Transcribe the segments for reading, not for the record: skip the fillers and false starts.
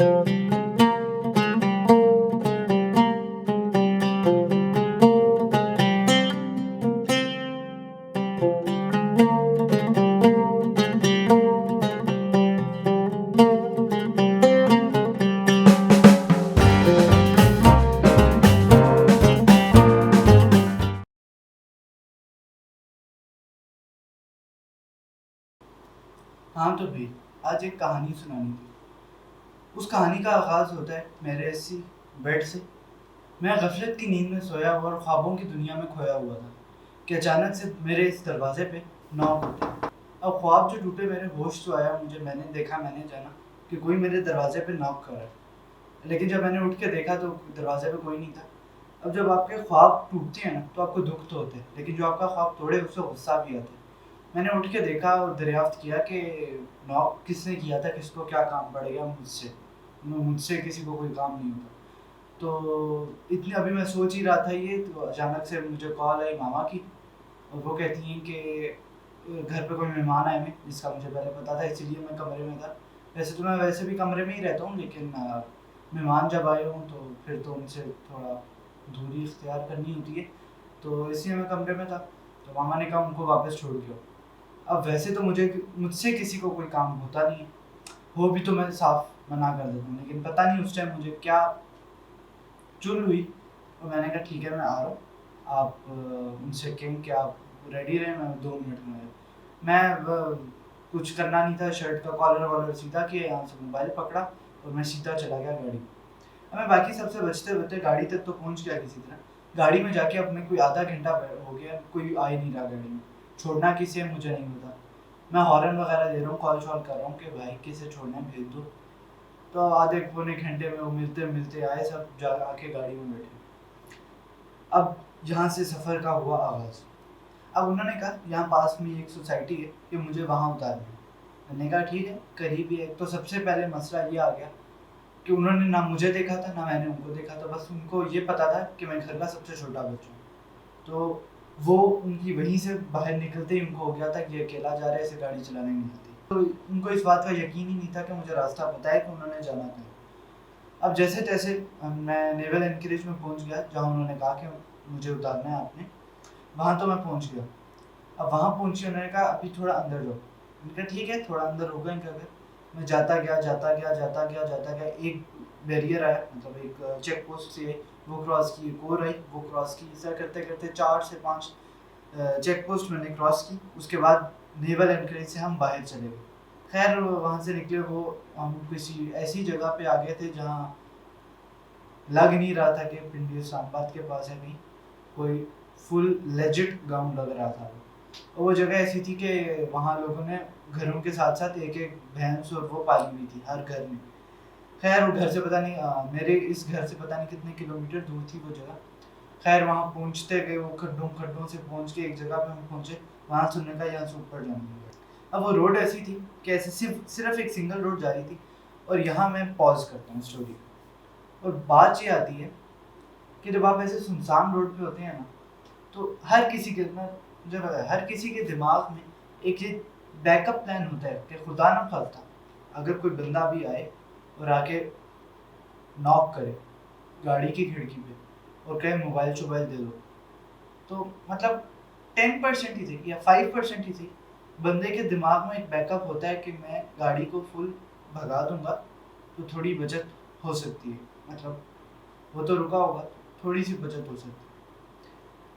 हाँ तो भी आज एक कहानी सुनानी थी। उस कहानी का आगाज़ होता है मेरे ऐसी बेड से। मैं गफलत की नींद में सोया हुआ और ख्वाबों की दुनिया में खोया हुआ था कि अचानक से मेरे इस दरवाजे पे नॉक होती है। अब ख्वाब जो टूटे मेरे होश तो आया मुझे, मैंने देखा, मैंने जाना कि कोई मेरे दरवाजे पे नॉक कर रहा है। लेकिन जब मैंने उठ के देखा तो दरवाजे पे कोई नहीं था। अब जब आपके ख्वाब टूटते हैं ना तो आपको दुख तो होते हैं, लेकिन जो आपका ख्वाब तोड़े उससे गुस्सा भी आता है। मैंने उठ के देखा और दरियाफ्त किया कि नॉक किसने किया था, किसको क्या काम पड़ गया मुझसे। मुझसे किसी को कोई काम नहीं होता। तो इतनी अभी मैं सोच ही रहा था ये, तो अचानक से मुझे कॉल आई मामा की। और वो कहती हैं कि घर पे कोई मेहमान आए हैं, जिसका मुझे पहले पता था, इसीलिए मैं कमरे में था। वैसे तो मैं वैसे भी कमरे में ही रहता हूँ, लेकिन मेहमान जब आए हों तो फिर तो उनसे थोड़ा दूरी इख्तियार करनी होती है। तो इसलिए मैं कमरे में था। तो मामा ने कहा उनको वापस छोड़ के आओ। अब वैसे तो मुझसे किसी को कोई काम होता नहीं है, वो भी तो मैं साफ मना कर देता हूँ, लेकिन पता नहीं उस टाइम मुझे क्या चुल हुई। और मैंने कहा ठीक है मैं आ रहा हूँ, आप उनसे कहें कि आप रेडी रहें, मैं 2 मिनट में आया। मैं कुछ करना नहीं था, शर्ट का कॉलर वॉलर सीधा किया, यहाँ से मोबाइल पकड़ा और मैं सीधा चला गया गाड़ी। अब मैं बाकी सबसे बचते बचते गाड़ी तक तो पहुँच गया किसी तरह। गाड़ी में जाके अब मैं कोई आधा घंटा हो गया, कोई आ ही नहीं रहा गाड़ी में। छोड़ना किसे है मुझे नहीं पता। मैं हॉर्न वगैरह दे रहा हूँ, कॉल शॉल कर रहा हूँ कि भाई किसे छोड़ना है भेज दो। तो आधे पौने घंटे में वो मिलते मिलते आए, सब जा आके गाड़ी में बैठे। अब यहाँ से सफ़र का हुआ आगाज़। अब उन्होंने कहा यहाँ पास में एक सोसाइटी है कि मुझे वहाँ उतारना है। मैंने कहा ठीक है, करीब ही है। तो सबसे पहले मसला ये आ गया कि उन्होंने ना मुझे देखा था ना मैंने उनको देखा था, बस उनको ये पता था कि मैं घर का सबसे छोटा बच्चा हूँ। तो वो उनकी वहीं से बाहर निकलते ही उनको हो गया था कि ये अकेला जा रहा है, इसे गाड़ी चलाने नहीं आती। तो उनको इस बात का यकीन ही नहीं था कि मुझे रास्ता पता है कि उन्होंने जाना था। अब जैसे तैसे मैं नेवल एनकरेज में पहुंच गया, जहाँ उन्होंने कहा कि मुझे उतारना है आपने। वहाँ तो मैं पहुंच गया। अब वहाँ पहुंचे, उन्होंने कहा अभी थोड़ा अंदर जाओ। मैंने कहा ठीक है, थोड़ा अंदर होगा इनका घर। मैं जाता गया जाता गया जाता गया जाता गया, एक बैरियर आया, मतलब एक चेक पोस्ट से वो क्रॉस की, एक और आई वो क्रॉस की। ऐसा करते करते 4 से 5 चेक पोस्ट मैंने क्रॉस की। उसके बाद नेवल एनकरेज से हम बाहर चले गए। खैर वहाँ से निकले, वो हम किसी ऐसी जगह पे आ गए थे जहाँ लग नहीं रहा था कि पिंडी इस्लामाबाद के पास है कहीं। कोई फुल लेजिट गाँव लग रहा था। और वो जगह ऐसी थी कि वहाँ लोगों ने घरों के साथ साथ एक एक भैंस और वो पाली हुई थी हर घर में। खैर वो घर से पता नहीं मेरे इस घर से पता नहीं कितने किलोमीटर दूर थी वो जगह। खैर वहाँ पहुँचते गए, वो खड्डों खड्डों से पहुँच के एक जगह पे हम पहुँचे। वहाँ से उन्होंने कहा यहाँ से ऊपर जाना है। अब वो रोड ऐसी थी कि ऐसे सिर्फ एक सिंगल रोड जा रही थी। और यहाँ मैं पॉज करता हूँ स्टोरी को। और बात ये आती है कि जब आप ऐसे सुनसान रोड पे होते हैं ना, तो हर किसी के ना, मुझे पता है हर किसी के दिमाग में एक ये बैकअप प्लान होता है कि खुदा ना खास्ता अगर कोई बंदा भी आए और आके नॉक करे गाड़ी की खिड़की पे और कहे मोबाइल शोबाइल दे दो, तो मतलब 10% ही सही या 5% ही सही, बंदे के दिमाग में एक बैकअप होता है कि मैं गाड़ी को फुल भगा दूंगा तो थोड़ी बचत हो सकती है। मतलब वो तो रुका होगा, थोड़ी सी बचत हो सकती है।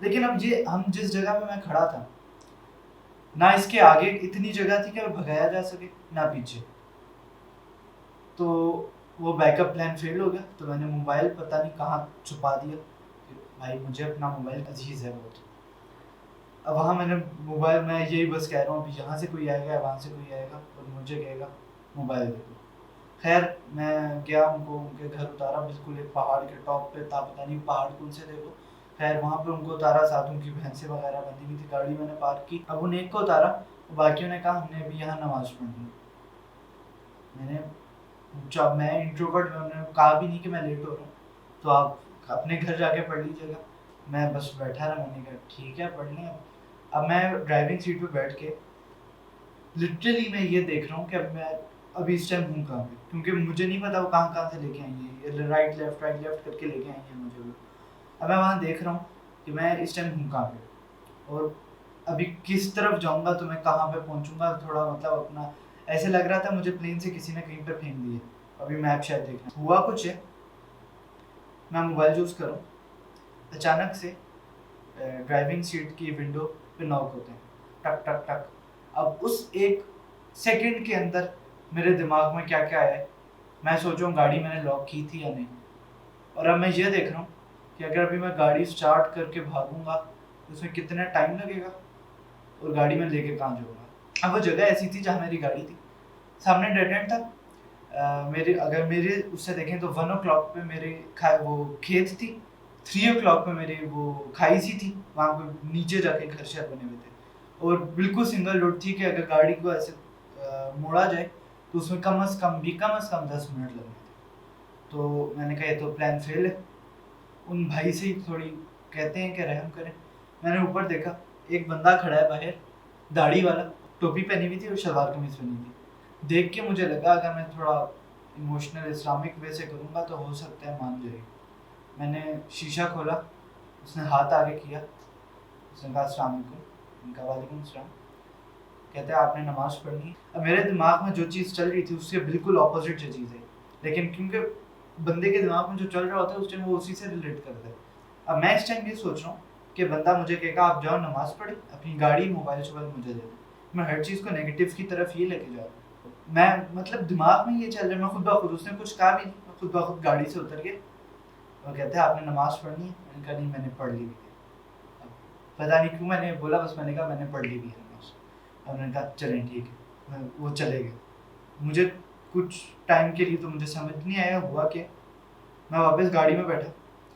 लेकिन अब ये हम जिस जगह पे मैं खड़ा था, ना इसके आगे इतनी जगह थी कि भगाया जा सके, ना पीछे। तो वो बैकअप प्लान फेल हो गया। तो मैंने मोबाइल पता नहीं कहाँ छुपा दिया। भाई मुझे अपना मोबाइल अजीज़ है बहुत। अब वहाँ मैंने मोबाइल, मैं यही बस कह रहा हूँ अभी यहाँ से कोई आएगा वहाँ से कोई आएगा और मुझे कहेगा मोबाइल दे दो। खैर मैं गया, उनको उनके घर उतारा, बिल्कुल एक पहाड़ के टॉप पे था, पता नहीं पहाड़ कौन से थे वो। खैर वहाँ पे उनको उतारा, साथ उनकी भैंसें वगैरह बंधी हुई थी, गाड़ी मैंने पार्क की। अब उन एक को उतारा, बाकियों ने कहा हमने अभी यहाँ नमाज पढ़नी है। मैंने जब मैं इंट्रोवर्ट, मैंने कहा भी नहीं कि मैं लेट हो रहा हूँ, तो आप अपने घर जाके पढ़ लीजिएगा। मैं बस बैठा रहा, मैंने कहा ठीक है पढ़ लें। अब मैं ड्राइविंग सीट पे बैठ के लिटरली मैं ये देख रहा हूँ कि अब मैं अभी इस टाइम हूँ कहाँ पे, क्योंकि मुझे नहीं पता वो कहाँ कहाँ से लेके आई है, राइट लेफ्ट करके लेके आई है मुझे वो। अब मैं वहाँ देख रहा हूँ कि मैं इस टाइम हूँ कहाँ पे और अभी किस तरफ जाऊँगा, तो मैं कहाँ पे पहुँचूँगा, थोड़ा मतलब अपना ऐसे लग रहा था मुझे प्लेन से किसी ने कहीं पे फेंक दिया। अभी मैप शायद देखना हुआ कुछ है, मैं मोबाइल यूज़ करूँ, अचानक से ड्राइविंग सीट की विंडो पे नॉक होते हैं, टक टक टक। अब उस एक सेकंड के अंदर मेरे दिमाग में क्या क्या आया है, मैं सोचूं गाड़ी मैंने लॉक की थी या नहीं, और अब मैं ये देख रहा हूँ कि अगर अभी मैं गाड़ी स्टार्ट करके भागूंगा तो उसमें कितना टाइम लगेगा और गाड़ी में लेके कहाँ जाऊँगा। अब वो जगह ऐसी थी जहाँ मेरी गाड़ी थी, सामने डेड एंड था। मेरे अगर मेरे उससे देखें तो 1 o'clock पे मेरे वो खेत थी, 3 o'clock पे मेरी वो खाई सी थी, वहाँ पे नीचे जाके घर शहर बने हुए थे, और बिल्कुल सिंगल रोड थी कि अगर गाड़ी को ऐसे मोड़ा जाए तो उसमें कम से कम 10 मिनट लगने थे। तो मैंने कहा ये तो प्लान फेल है, उन भाई से ही थोड़ी कहते हैं कि रहम करें। मैंने ऊपर देखा, एक बंदा खड़ा है बाहर, दाढ़ी वाला, टोपी पहनी हुई थी और शलवार कमीज पहनी थी। देख के मुझे लगा अगर मैं थोड़ा इमोशनल इस्लामिक वे से करूँगा तो हो सकता है मान जाए। मैंने शीशा खोला, उसने हाथ आगे किया, उसने कहा अस्सलाम वालेकुम, उनका वालेकुम सलाम। कहते हैं आपने नमाज़ पढ़नी है। अब मेरे दिमाग में जो चीज़ चल रही थी उसके बिल्कुल ऑपोजिट जो चीज़ है, लेकिन क्योंकि बंदे के दिमाग में जो चल रहा होता है उस टाइम वो उसी से रिलेट करता है। अब मैं इस टाइम ये सोच रहा हूँ कि बंदा मुझे कहेगा आप जाओ नमाज़ पढ़े, अपनी गाड़ी मोबाइल शोबाइल मुझे दे दो। मैं हर चीज़ को नेगेटिव की तरफ ये लेके जा रहा हूँ। मैं मतलब दिमाग में ये चल रहा है, मैं खुद ब खुद, उसने कुछ कहा भी नहीं, मैं खुद ब खुद गाड़ी से उतर के, और कहते हैं आपने नमाज़ पढ़नी है। मैंने कहा नहीं, मैंने पढ़ ली भी है। अब पता नहीं क्यों मैंने बोला, बस मैंने कहा मैंने पढ़ ली भी है नमाज़। अब उन्होंने कहा चलें ठीक है, वो चले गए। मुझे कुछ टाइम के लिए तो मुझे समझ नहीं आया हुआ क्या। मैं वापस गाड़ी में बैठा,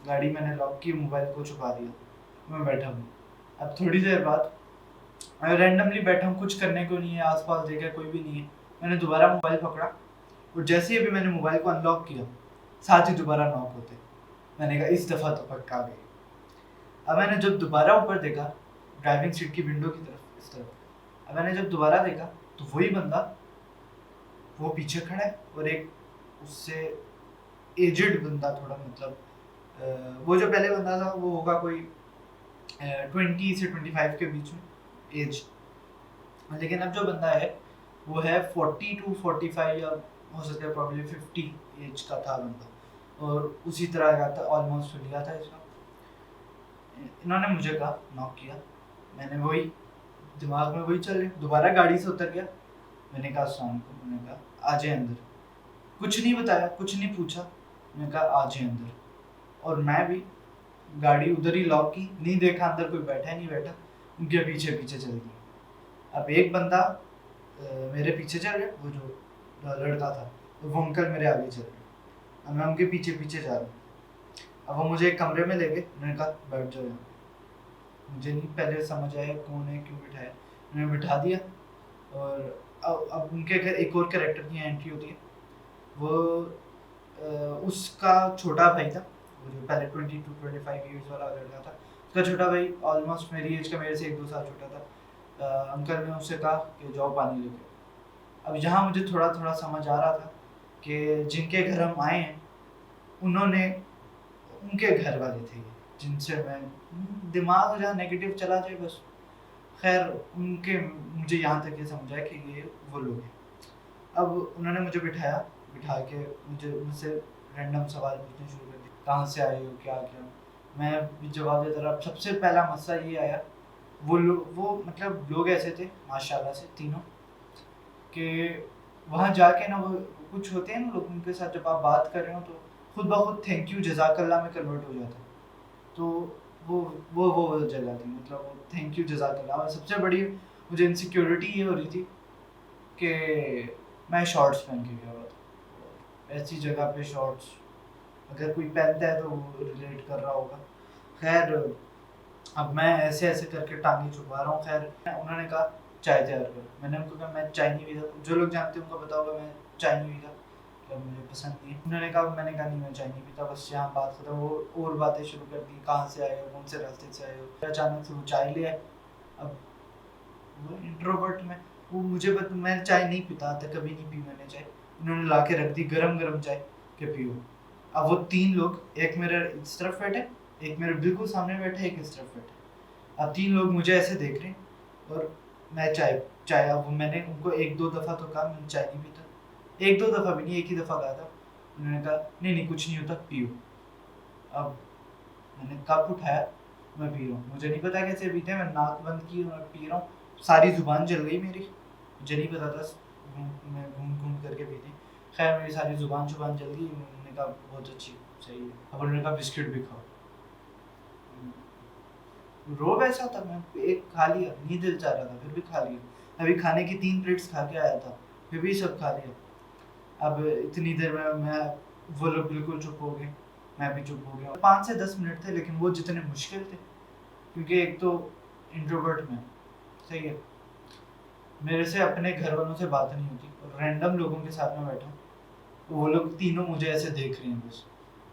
गाड़ी मैंने लॉक की, मोबाइल को छुपा दिया, मैं बैठा हूँ। अब थोड़ी देर बाद मैं रैंडमली बैठा हूँ, कुछ करने को नहीं है, आसपास देखा कोई भी नहीं है। मैंने दोबारा मोबाइल पकड़ा और जैसे ही अभी मैंने मोबाइल को अनलॉक किया, साथ ही दोबारा नॉक होते। मैंने कहा इस दफ़ा तो पक्का गई। अब मैंने जब दोबारा ऊपर देखा, ड्राइविंग सीट की विंडो की तरफ, इस तरफ, अब मैंने जब दोबारा देखा तो वही बंदा वो पीछे खड़ा है, और एक उससे एजेड बंदा, थोड़ा मतलब वो जो पहले बंदा था वो होगा कोई 20 से 25 के बीच में एज, लेकिन अब जो बंदा है वो है 40 to 45, या हो सकता है प्रॉब्लली 50 एज का था बंदा, और उसी तरह का था, ऑलमोस्ट लिया था इसका। इन्होंने मुझे कहा नॉक किया, मैंने वही दिमाग में वही चल रहा, दोबारा गाड़ी से उतर गया। मैंने कहा अस्सलाम वालेकुम, मैंने कहा आ जाए अंदर, कुछ नहीं बताया, कुछ नहीं पूछा, मैंने कहा आ जाए अंदर, और मैं भी गाड़ी उधर ही लॉक की, नहीं देखा अंदर कोई बैठा है नहीं बैठा, उनके पीछे पीछे चल गया। अब एक बंदा मेरे पीछे चल गया, वो जो लड़का था, तो वो अंकल मेरे आगे चल गए, अब मैं उनके पीछे पीछे जा रहा हूँ। अब वो मुझे एक कमरे में ले गए, उन्होंने कहा बैठ जाओ यहाँ पे। मुझे नहीं पहले समझ आया कौन है क्यों बिठाया, उन्होंने बिठा दिया। और अब उनके घर एक और कैरेक्टर की एंट्री होती है, वो उसका छोटा भाई था, वो जो पहले 20 to 25 वाला लड़का था, उसका छोटा भाई ऑलमोस्ट मेरी एज का, मेरे से 1-2 साल छोटा था। अंकल ने उससे कहा कि जाओ पानी लेके। अब यहाँ मुझे थोड़ा थोड़ा समझ आ रहा था कि जिनके घर हम आए हैं उन्होंने, उनके घर वाले थे जिनसे मैं, दिमाग जहाँ नेगेटिव चला जाए बस, खैर उनके, मुझे यहाँ तक ये समझ आया कि ये वो लोग हैं। अब उन्होंने मुझे बिठाया, बिठा के मुझसे रैंडम सवाल पूछने शुरू कर दिए, कहाँ से आए हो, क्या क्या। मैं भी जवाब देता रहा। सबसे पहला मसला ये आया, वो मतलब लोग ऐसे थे माशाल्लाह से तीनों, कि वहाँ जाके ना वो कुछ होते हैं ना लोग, उनके साथ जब आप बात कर रहे हो तो खुद ब खुद थैंक यू जज़ाकल्लाह में कन्वर्ट हो जाता है। तो वो जगह थी, मतलब वो थैंक यू जज़ाकल्लाह। और सबसे बड़ी मुझे इनसिक्योरिटी ये हो रही थी कि मैं शॉर्ट्स पहन के गया हुआ था, ऐसी जगह पे शॉर्ट्स, अगर कोई पहनता है तो वो रिलेट कर रहा होगा। खैर अब मैं ऐसे ऐसे करके टांगे छुपा रहा हूँ। खैर उन्होंने कहा चाय तैयार करो, मैंने उनको कहा मैं चाय नहीं पीता, जो लोग जानते हैं उनको पता होगा मैं चाय नहीं पीता, मतलब मुझे पसंद नहीं है। उन्होंने कहा, मैंने कहा नहीं मैं चाय नहीं पीता, बस यहाँ बात खत्म। वो और बातें शुरू कर दी, कहाँ से आए हो, कौन से रास्ते से आए हो। अचानक से वो चाय ले आए। अब वो इंट्रोवर्ट में वो मुझे मैं चाय नहीं पीता था, कभी नहीं पी मैंने चाय। उन्होंने ला के रख दी गरम गरम चाय के पियो। अब वो तीन लोग, एक मेरे इस तरफ बैठे, एक मेरे बिल्कुल सामने बैठे, एक इस तरफ बैठे। अब तीन लोग मुझे ऐसे देख रहे हैं और मैं चाय चाय अब मैंने उनको एक दो दफ़ा तो कहा मैं चाय नहीं पीता, एक दो दफ़ा भी नहीं, एक ही दफ़ा कहा था। उन्होंने कहा नहीं नहीं कुछ नहीं होता पियो। अब मैंने कप उठाया, मैं पी रहा हूँ, मुझे नहीं पता कैसे पीते हैं, मैं नाक बंद की और पी रहा हूँ, सारी जुबान जल गई मेरी, मुझे नहीं पता था मैं घूम घूम करके पी थी। खैर मेरी सारी जुबान जल गई। उन्होंने कहा बहुत अच्छी, सही है। अब उन्होंने कहा बिस्किट भी खाओ। रोब ऐसा था, मैं एक खा लिया, नहीं दिल चाह रहा था फिर भी खा लिया। अभी खाने की 3 प्लेट्स खा के आया था, फिर भी सब खा लिया। अब इतनी देर में मैं वो लोग बिल्कुल चुप हो गए, मैं भी चुप हो गया। 5 से 10 मिनट थे लेकिन वो जितने मुश्किल थे, क्योंकि एक तो इंट्रोवर्ट में, सही है, मेरे से अपने घर वालों से बात नहीं होती और रैंडम लोगों के साथ में बैठा हूँ, वो लोग तीनों मुझे ऐसे देख रहे हैं बस,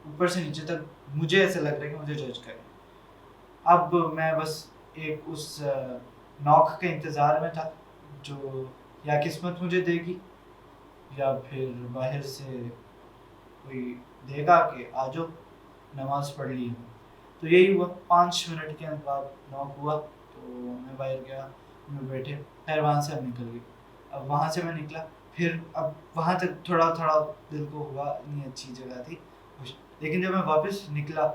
ऊपर से नीचे तक मुझे ऐसे लग रहा है कि मुझे जज कर रहे हैं। अब मैं बस एक उस नॉक के इंतज़ार में था, जो या किस्मत मुझे देगी या फिर बाहर से कोई देगा कि आ जाओ नमाज़ पढ़ ली। तो यही हुआ, 5 मिनट के बाद नॉक हुआ तो मैं बाहर गया, मैं बैठे, फिर वहाँ से हम निकल गए। अब वहाँ से मैं निकला, फिर अब वहाँ तक थोड़ा थोड़ा दिल को हुआ, इतनी अच्छी जगह थी, लेकिन जब मैं वापस निकला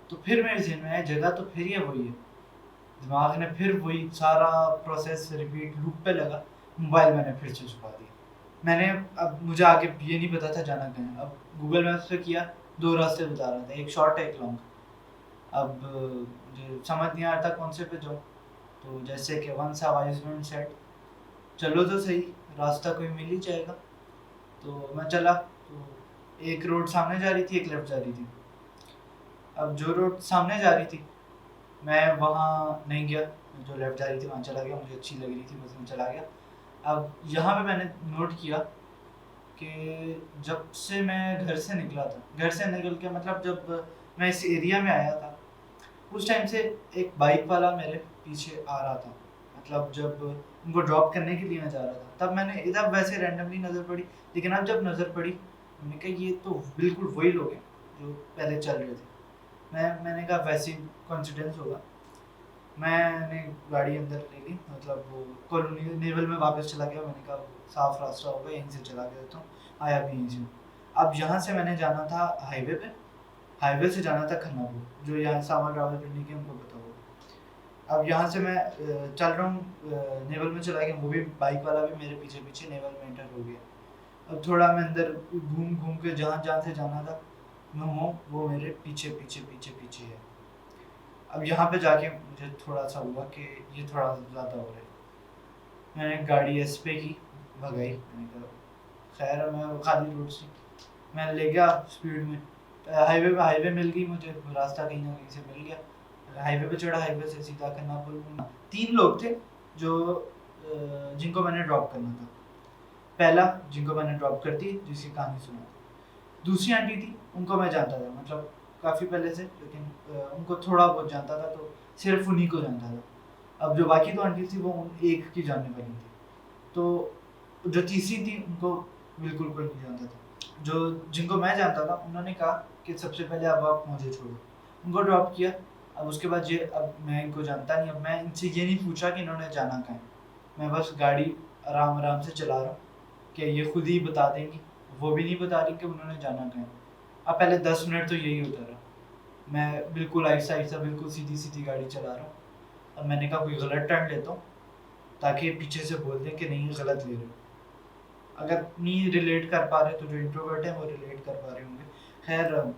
तो फिर मेरे ज़हन में आया जगह तो फिर ये वही है। दिमाग ने फिर वही सारा प्रोसेस रिपीट लूप पे लगा, मोबाइल मैंने फिर से छुपा दिया। मैंने, अब मुझे आगे ये नहीं पता था जाना कहाँ है। अब गूगल मैप्स पे किया, 2 रास्ते बता रहा था, एक शॉर्ट है एक लॉन्ग। अब मुझे समझ नहीं आ रहा था कौन से पे जाऊँ, तो जैसे कि once a wise man said, चलो तो सही, रास्ता कोई मिल ही जाएगा। तो मैं चला, तो एक रोड सामने जा रही थी, एक लेफ्ट जा रही थी। अब जो रोड सामने जा रही थी मैं वहाँ नहीं गया, जो लेफ्ट जा रही थी वहाँ चला गया, मुझे अच्छी लग रही थी बस मैं चला गया। अब यहाँ पे मैंने नोट किया कि जब से मैं घर से निकला था, घर से निकल के मतलब जब मैं इस एरिया में आया था, उस टाइम से एक बाइक वाला मेरे पीछे आ रहा था। मतलब जब उनको ड्रॉप करने के लिए मैं जा रहा था, तब मैंने इधर वैसे रैंडमली नज़र पड़ी, लेकिन अब जब नज़र पड़ी मैंने कहा ये तो बिल्कुल वही लोग हैं जो पहले चल रहे थे। मैंने कहा वैसे ही कोइंसिडेंस होगा। मैंने गाड़ी अंदर ले ली, मतलब वो कॉलोनी नेवल में वापस चला गया। मैंने कहा साफ रास्ता होगा, यहीं से चला गया देता हूँ, आया भी यहीं से। अब यहाँ से मैंने जाना था हाईवे पे, हाईवे से जाना था खन्नापुर, जो यहाँ सामान रावलपिंडी के उनको पता होगा। अब यहाँ से मैं चल रहा हूँ, नेवल में चला गया, वो भी बाइक वाला भी मेरे पीछे पीछे नेवल में एंटर हो गया। अब थोड़ा मैं अंदर घूम घूम के जहाँ जहाँ से जाना था मैं हूँ, वो मेरे पीछे पीछे पीछे पीछे है। अब यहाँ पे जाके मुझे थोड़ा सा हुआ कि ये थोड़ा ज़्यादा हो रहा है। मैंने गाड़ी एस पे की, भगाई, मैंने कहा खैर मैं वो खाली रोड से मैं ले गया स्पीड में। हाईवे मिल गई मुझे, रास्ता कहीं ना कहीं से मिल गया, हाईवे पे चढ़ा, हाईवे से सीधा खन्नापुर। 3 लोग थे जो जिनको मैंने ड्रॉप करना था। पहला जिनको मैंने ड्रॉप कर दी, जिसकी कहानी सुना, दूसरी आंटी थी, उनको मैं जानता था, मतलब काफ़ी पहले से, लेकिन उनको थोड़ा बहुत जानता था, तो सिर्फ उन्हीं को जानता था। अब जो बाकी 2 आंटी थी वो उन एक की जानने वाली थी, तो जो तीसरी थी उनको बिल्कुल कोई नहीं जानता था। जो जिनको मैं जानता था उन्होंने कहा कि सबसे पहले अब आप मुझे छोड़ो, उनको ड्रॉप किया। अब उसके बाद ये, अब मैं इनको जानता नहीं, अब मैं इनसे ये नहीं पूछा कि इन्होंने जाना कहाँ है, मैं बस गाड़ी आराम आराम से चला रहा हूँ कि ये खुद ही बता देंगी। वो भी नहीं बता रही कि उन्होंने जाना कहाँ है। अब पहले 10 मिनट तो यही होता रहा, मैं बिल्कुल आहिस्ता आहिस्ता बिल्कुल सीधी सीधी गाड़ी चला रहा हूँ। अब मैंने कहा कोई गलत टर्न लेता हूँ ताकि पीछे से बोल दें कि नहीं गलत ले रहे हो। अगर नहीं रिलेट कर पा रहे तो जो इंट्रोवर्ट है वो रिलेट कर पा रहे होंगे। खैर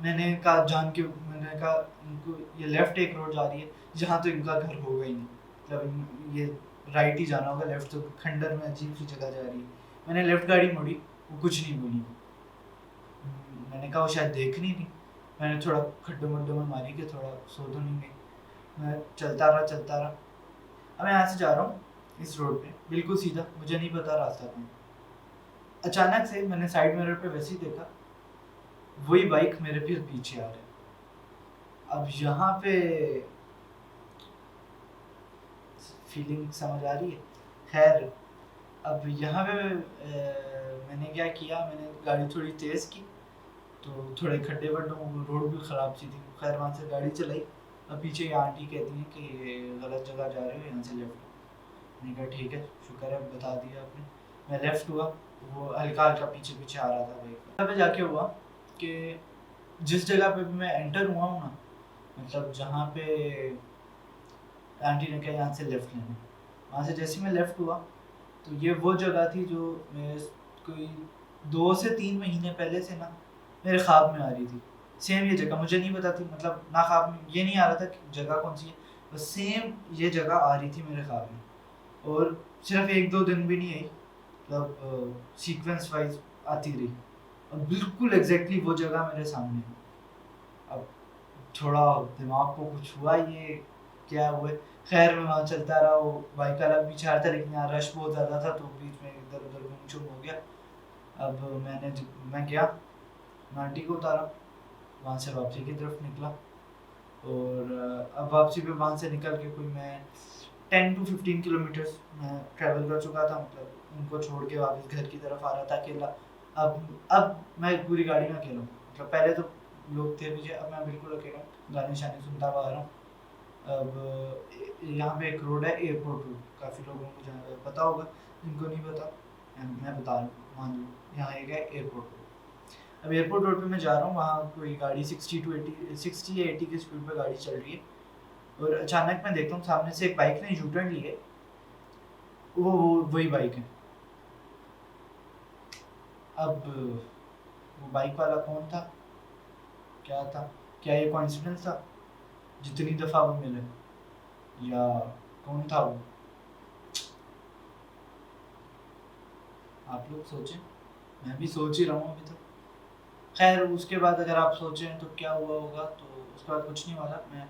मैंने कहा जान के, मैंने कहा इनको ये लेफ़्ट एक रोड जा रही है जहाँ तो इनका घर होगा ही नहीं, मतलब ये राइट ही जाना होगा, लेफ़्ट तो खंडर में अजीब सी जगह जा रही है। मैंने लेफ़्ट गाड़ी मोड़ी, वो कुछ नहीं बोली। मैंने कहा वो शायद देख नहीं थी। मैंने थोड़ा खड्डों मड्डों में मारी कि थोड़ा सो तो नहीं गई। मैं चलता रहा। अब मैं यहाँ से जा रहा हूँ इस रोड पे बिल्कुल सीधा, मुझे नहीं पता रास्ता कहाँ। अचानक से मैंने साइड मिरर पे वैसे ही देखा, वही बाइक मेरे फिर पीछे आ रहा है। अब यहाँ पे फीलिंग समझ आ रही है, खैर, अब यहाँ पे मैंने क्या किया, मैंने गाड़ी थोड़ी तेज़ की, तो थोड़े खड्डे वड्डों, रोड भी ख़राब सी थी। खैर वहाँ से गाड़ी चलाई, अब पीछे ये आंटी कहती हैं कि ये गलत जगह जा रहे हो, यहाँ से लेफ्ट हो। मैंने कहा ठीक है, शुक्र है बता दिया आपने। मैं लेफ्ट हुआ, वो हल्का हल्का पीछे पीछे आ रहा था बाइक पर। यहाँ पे जाके हुआ कि जिस जगह पे भी मैं एंटर हुआ हूँ ना, मतलब जहाँ पे आंटी ने कहा यहाँ से लेफ्ट लेना, वहाँ से जैसे ही मैं लेफ्ट हुआ तो ये वो जगह थी जो मैं कोई 2 से 3 महीने पहले से ना मेरे ख्वाब में आ रही थी। सेम ये जगह मुझे नहीं पता थी, मतलब ना ख्वाब में ये नहीं आ रहा था कि जगह कौन सी है, बस सेम ये जगह आ रही थी मेरे ख्वाब में। और सिर्फ 1-2 दिन भी नहीं आई, मतलब सीक्वेंस वाइज आती रही, और बिल्कुल एग्जैक्टली वो जगह मेरे सामने है। अब थोड़ा दिमाग को कुछ हुआ, ये क्या हुआ है? खैर मैं वहाँ चलता रहा, वो बाइक वाला भी चाह रहा था, लेकिन यहाँ रश बहुत ज़्यादा था तो बीच में इधर उधर गुम चुम हो गया। अब मैं गया, मैं आंटी को उतारा, वहाँ से वापसी की तरफ निकला, और अब वापसी पे वहाँ से निकल के कोई मैं 10 to 15 किलोमीटर्स मैं ट्रैवल कर चुका था, मतलब उनको छोड़ के वापस घर की तरफ आ रहा था अकेला। अब मैं पूरी गाड़ी में अकेला हूँ, मतलब पहले तो लोग थे पीछे, अब मैं बिल्कुल अकेला हूँ, गाने शाने सुनता हुआ आ रहा हूँ। अब यहाँ पे एक रोड है, एयरपोर्ट रोड, काफ़ी लोगों को जहाँ पता होगा, जिनको नहीं पता मैं बता रहा हूँ, मान लो यहाँ एक है एयरपोर्ट रोड। अब एयरपोर्ट रोड पे मैं जा रहा हूँ, वहाँ कोई गाड़ी 60 या 80 की स्पीड पे गाड़ी चल रही है, और अचानक मैं देखता हूँ सामने से एक बाइक ने यू टर्न लिए, वही बाइक है। अब वो बाइक वाला कौन था, क्या था, क्या ये कोइंसिडेंस था जितनी दफ़ा वो मिले, या कौन था वो? आप लोग सोचें, मैं भी सोच ही रहा हूँ अभी तो। खैर उसके बाद अगर आप सोचें तो क्या हुआ होगा, तो उसके बाद कुछ नहीं हुआ था, मैं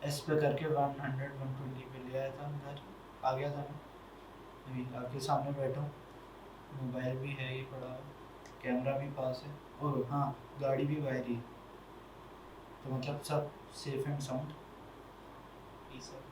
एस पे करके 100-120 पे ले आया था घर, आ गया था मैं, अभी आपके सामने बैठा हूँ, मोबाइल भी है ये पड़ा हुआ, कैमरा भी पास है, और हाँ गाड़ी भी बाहर ही है, तो मतलब सब सेफ एंड साउंड, ये सब।